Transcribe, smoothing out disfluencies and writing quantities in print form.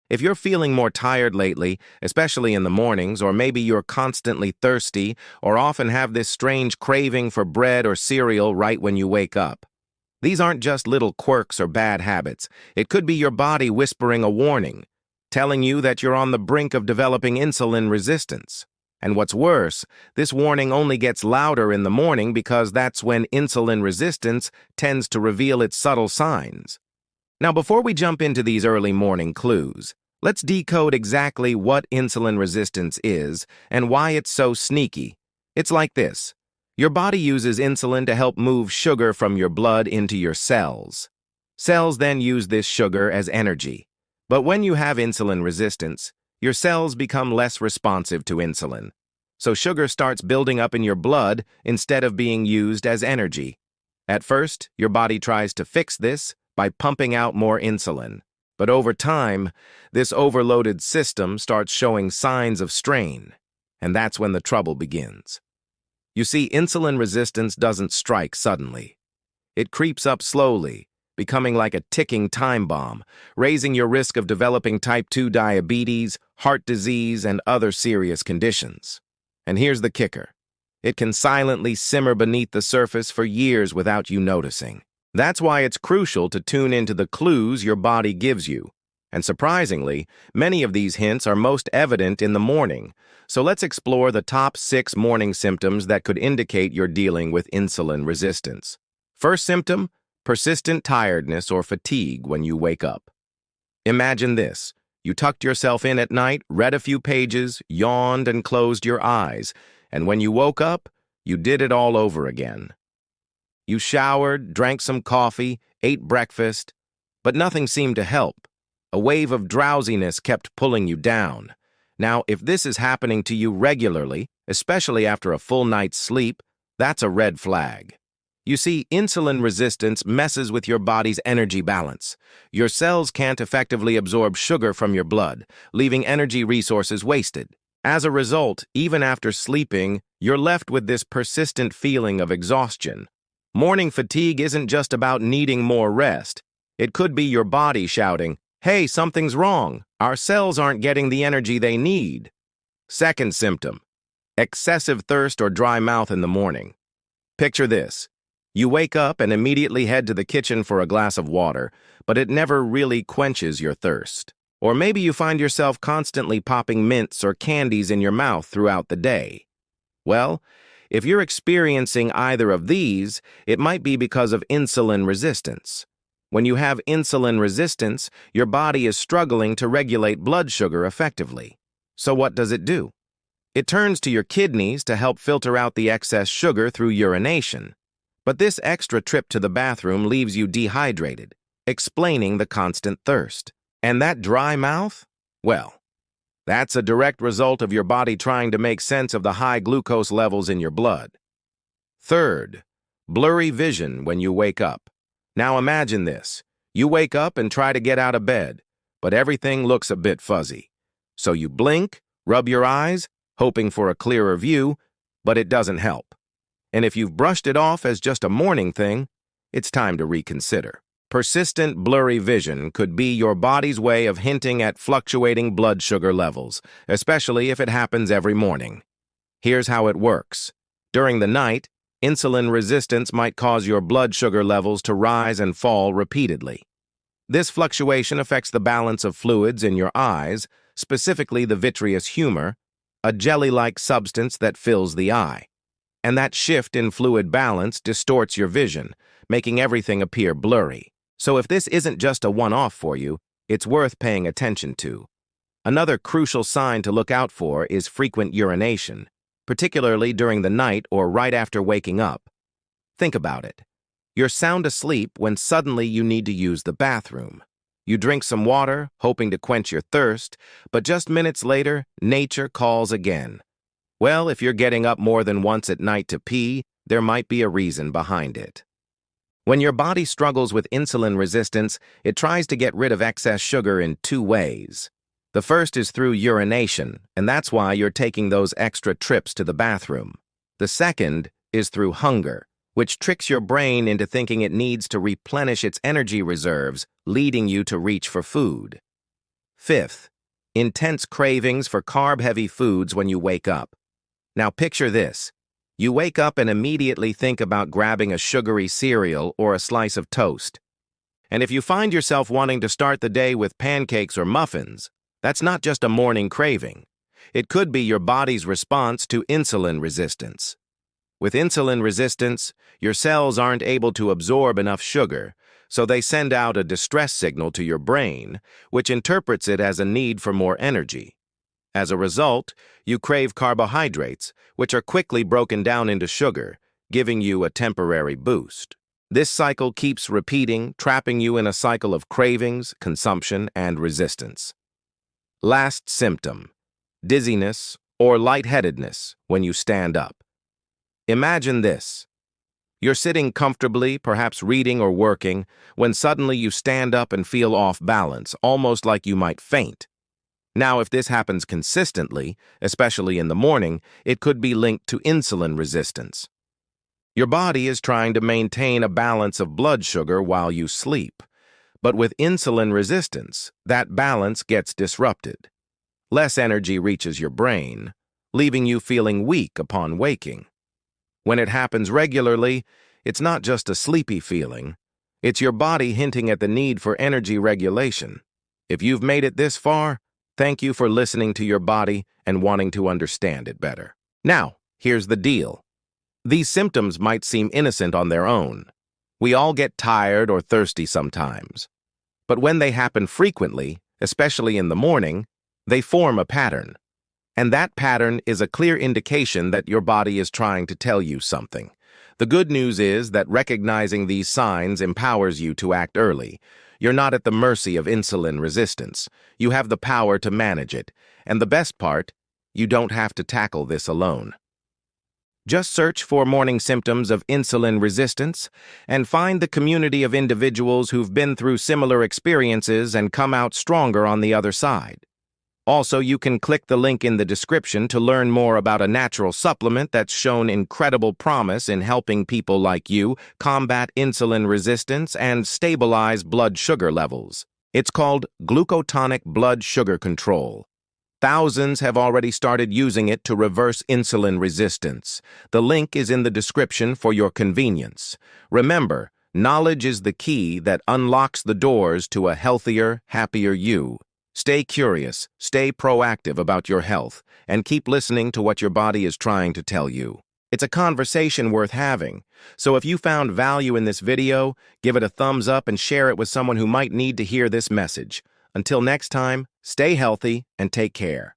If you're feeling more tired lately, especially in the mornings, or maybe you're constantly thirsty or often have this strange craving for bread or cereal right when you wake up, these aren't just little quirks or bad habits. It could be your body whispering a warning, telling you that you're on the brink of developing insulin resistance. And what's worse, this warning only gets louder in the morning because that's when insulin resistance tends to reveal its subtle signs. Now, before we jump into these early morning clues, let's decode exactly what insulin resistance is and why it's so sneaky. It's like this. Your body uses insulin to help move sugar from your blood into your cells. Cells then use this sugar as energy. But when you have insulin resistance, your cells become less responsive to insulin. So sugar starts building up in your blood instead of being used as energy. At first, your body tries to fix this by pumping out more insulin. But over time, this overloaded system starts showing signs of strain. And that's when the trouble begins. You see, insulin resistance doesn't strike suddenly. It creeps up slowly, becoming like a ticking time bomb, raising your risk of developing type 2 diabetes, heart disease, and other serious conditions. And here's the kicker. It can silently simmer beneath the surface for years without you noticing. That's why it's crucial to tune into the clues your body gives you. And surprisingly, many of these hints are most evident in the morning. So let's explore the top 6 morning symptoms that could indicate you're dealing with insulin resistance. First symptom, persistent tiredness or fatigue when you wake up. Imagine this. You tucked yourself in at night, read a few pages, yawned, and closed your eyes. And when you woke up, you did it all over again. You showered, drank some coffee, ate breakfast, but nothing seemed to help. A wave of drowsiness kept pulling you down. Now, if this is happening to you regularly, especially after a full night's sleep, that's a red flag. You see, insulin resistance messes with your body's energy balance. Your cells can't effectively absorb sugar from your blood, leaving energy resources wasted. As a result, even after sleeping, you're left with this persistent feeling of exhaustion. Morning fatigue isn't just about needing more rest. It could be your body shouting, "Hey, something's wrong. Our cells aren't getting the energy they need." Second symptom, excessive thirst or dry mouth in the morning. Picture this. You wake up and immediately head to the kitchen for a glass of water, but it never really quenches your thirst. Or maybe you find yourself constantly popping mints or candies in your mouth throughout the day. Well, if you're experiencing either of these, it might be because of insulin resistance. When you have insulin resistance, your body is struggling to regulate blood sugar effectively. So what does it do? It turns to your kidneys to help filter out the excess sugar through urination. But this extra trip to the bathroom leaves you dehydrated, explaining the constant thirst. And that dry mouth? Well, that's a direct result of your body trying to make sense of the high glucose levels in your blood. Third, blurry vision when you wake up. Now imagine this. You wake up and try to get out of bed, but everything looks a bit fuzzy. So you blink, rub your eyes, hoping for a clearer view, but it doesn't help. And if you've brushed it off as just a morning thing, it's time to reconsider. Persistent blurry vision could be your body's way of hinting at fluctuating blood sugar levels, especially if it happens every morning. Here's how it works. During the night, insulin resistance might cause your blood sugar levels to rise and fall repeatedly. This fluctuation affects the balance of fluids in your eyes, specifically the vitreous humor, a jelly-like substance that fills the eye. And that shift in fluid balance distorts your vision, making everything appear blurry. So if this isn't just a one-off for you, it's worth paying attention to. Another crucial sign to look out for is frequent urination, particularly during the night or right after waking up. Think about it. You're sound asleep when suddenly you need to use the bathroom. You drink some water, hoping to quench your thirst, but just minutes later, nature calls again. Well, if you're getting up more than once at night to pee, there might be a reason behind it. When your body struggles with insulin resistance, it tries to get rid of excess sugar in 2 ways. The first is through urination, and that's why you're taking those extra trips to the bathroom. The second is through hunger, which tricks your brain into thinking it needs to replenish its energy reserves, leading you to reach for food. Fifth, intense cravings for carb-heavy foods when you wake up. Now picture this. You wake up and immediately think about grabbing a sugary cereal or a slice of toast. And if you find yourself wanting to start the day with pancakes or muffins, that's not just a morning craving. It could be your body's response to insulin resistance. With insulin resistance, your cells aren't able to absorb enough sugar, so they send out a distress signal to your brain, which interprets it as a need for more energy. As a result, you crave carbohydrates, which are quickly broken down into sugar, giving you a temporary boost. This cycle keeps repeating, trapping you in a cycle of cravings, consumption, and resistance. Last symptom: dizziness or lightheadedness when you stand up. Imagine this. You're sitting comfortably, perhaps reading or working, when suddenly you stand up and feel off balance, almost like you might faint. Now, if this happens consistently, especially in the morning, it could be linked to insulin resistance. Your body is trying to maintain a balance of blood sugar while you sleep. But with insulin resistance, that balance gets disrupted. Less energy reaches your brain, leaving you feeling weak upon waking. When it happens regularly, it's not just a sleepy feeling. It's your body hinting at the need for energy regulation. If you've made it this far, thank you for listening to your body and wanting to understand it better. Now, here's the deal. These symptoms might seem innocent on their own. We all get tired or thirsty sometimes. But when they happen frequently, especially in the morning, they form a pattern. And that pattern is a clear indication that your body is trying to tell you something. The good news is that recognizing these signs empowers you to act early. You're not at the mercy of insulin resistance. You have the power to manage it. And the best part, you don't have to tackle this alone. Just search for morning symptoms of insulin resistance and find the community of individuals who've been through similar experiences and come out stronger on the other side. Also, you can click the link in the description to learn more about a natural supplement that's shown incredible promise in helping people like you combat insulin resistance and stabilize blood sugar levels. It's called glucotonic blood sugar control. Thousands have already started using it to reverse insulin resistance. The link is in the description for your convenience. Remember, knowledge is the key that unlocks the doors to a healthier, happier you. Stay curious, stay proactive about your health, and keep listening to what your body is trying to tell you. It's a conversation worth having, so if you found value in this video, give it a thumbs up and share it with someone who might need to hear this message. Until next time, stay healthy and take care.